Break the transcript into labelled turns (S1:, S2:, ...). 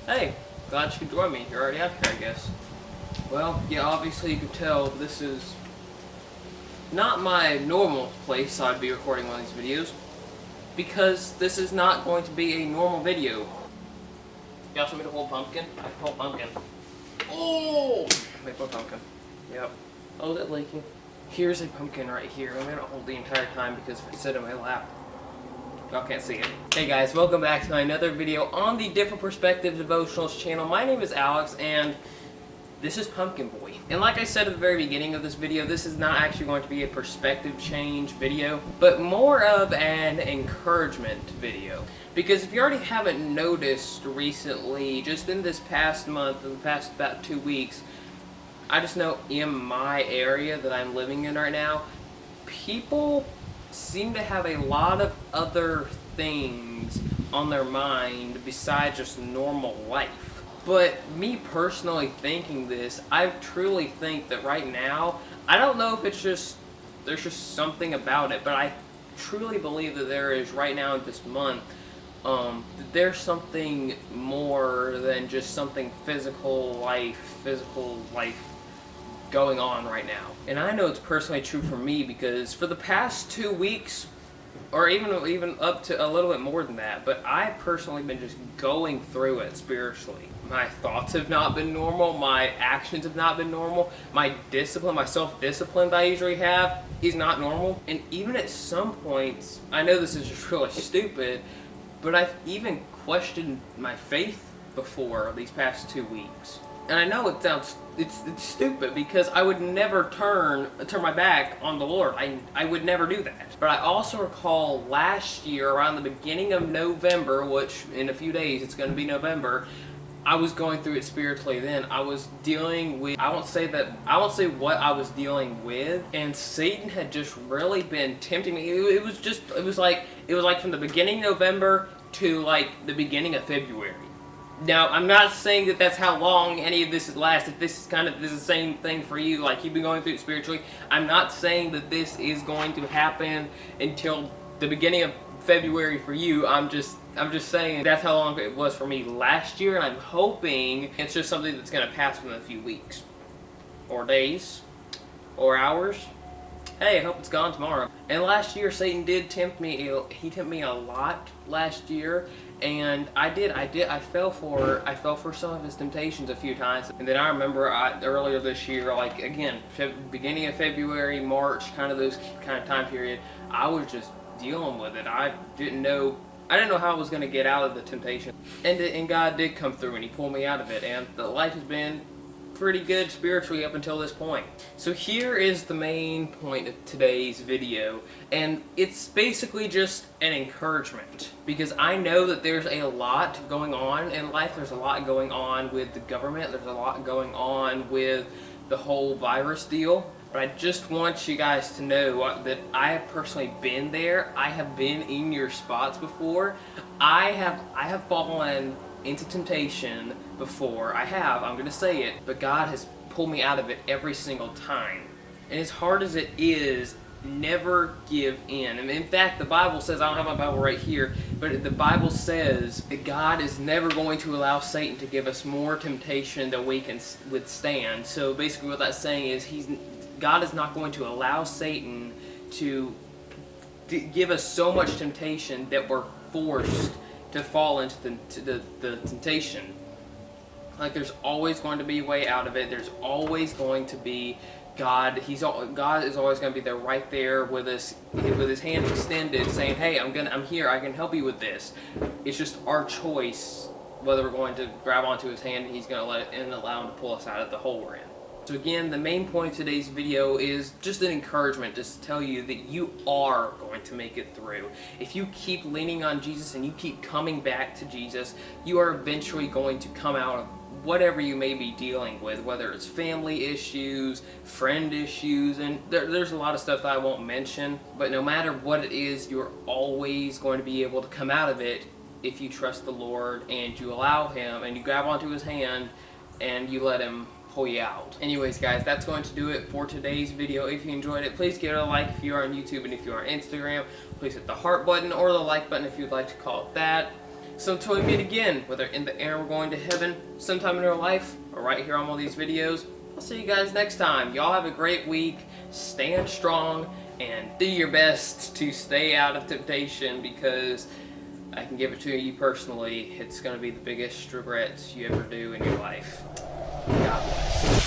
S1: Hey, glad you could join me. You're already out here, I guess. Well, yeah, obviously you can tell this is not my normal place I'd be recording one of these videos, because this is not going to be a normal video. You also want me to hold pumpkin? I can hold pumpkin. Oh! Wait, put pumpkin. Yep. Oh, is it leaking? Here's a pumpkin right here. I'm gonna hold the entire time because if I sit in my lap, y'all can't see it. Hey guys, welcome back to another video on the Different Perspective Devotionals channel. My name is Alex and this is Pumpkin Boy. And like I said at the very beginning of this video, this is not actually going to be a perspective change video, but more of an encouragement video. Because if you already haven't noticed recently, just in this past month, in the past about 2 weeks, I just know in my area that I'm living in right now, people seem to have a lot of other things on their mind besides just normal life. But me personally thinking this, I truly think that right now, I don't know if it's just, there's just something about it, but I truly believe that there is right now in this month, that there's something more than just something physical life going on right now. And I know it's personally true for me because for the past 2 weeks, or even up to a little bit more than that, but I've personally been just going through it spiritually. My thoughts have not been normal, my actions have not been normal, my discipline, my self-discipline that I usually have is not normal. And even at some points, I know this is just really stupid, but I've even questioned my faith before these past 2 weeks. And I know it sounds it's stupid because I would never turn my back on the Lord. I would never do that. But I also recall last year around the beginning of November, which in a few days it's going to be November, I was going through it spiritually then. I was dealing with, I won't say what I was dealing with, and Satan had just really been tempting me. It was like from the beginning of November to like the beginning of February. Now, I'm not saying that that's how long any of this has lasted. This is the same thing for you. Like, you've been going through it spiritually. I'm not saying that this is going to happen until the beginning of February for you. I'm just saying that's how long it was for me last year, and I'm hoping it's just something that's going to pass within a few weeks, or days, or hours. Hey, I hope it's gone tomorrow. And last year, Satan did tempt me. He tempted me a lot last year, and I fell for some of his temptations a few times. And then I remember earlier this year, like again, beginning of February, March, kind of those kind of time period, I was just dealing with it. I didn't know how I was going to get out of the temptation. And God did come through and He pulled me out of it. And the life has been pretty good spiritually up until this point. So here is the main point of today's video, and it's basically just an encouragement, because I know that there's a lot going on in life. There's a lot going on with the government, there's a lot going on with the whole virus deal, but I just want you guys to know that I have personally been there. I have been in your spots before. I have fallen into temptation before. I'm going to say it, but God has pulled me out of it every single time. And as hard as it is, never give in. And in fact, the Bible says, I don't have my Bible right here, but the Bible says that God is never going to allow Satan to give us more temptation than we can withstand. So basically what that's saying is God is not going to allow Satan to give us so much temptation that we're forced to fall into the temptation. Like, there's always going to be a way out of it. There's always going to be God. God is always going to be there, right there with us, with His hand extended, saying, "Hey, I'm here. I can help you with this." It's just our choice whether we're going to grab onto His hand and He's going to let it and allow Him to pull us out of the hole we're in. So again, the main point of today's video is just an encouragement, just to tell you that you are going to make it through. If you keep leaning on Jesus and you keep coming back to Jesus, you are eventually going to come out of whatever you may be dealing with, whether it's family issues, friend issues, and there's a lot of stuff that I won't mention, but no matter what it is, you're always going to be able to come out of it if you trust the Lord and you allow Him and you grab onto His hand and you let Him pull you out. Anyways guys, that's going to do it for today's video. If you enjoyed it, please give it a like if you are on YouTube, and if you are on Instagram, please hit the heart button or the like button if you'd like to call it that. So until we meet again, whether in the air or going to heaven, sometime in our life, or right here on one of these videos, I'll see you guys next time. Y'all have a great week, stand strong, and do your best to stay out of temptation, because I can give it to you personally, it's going to be the biggest regrets you ever do in your life. God bless.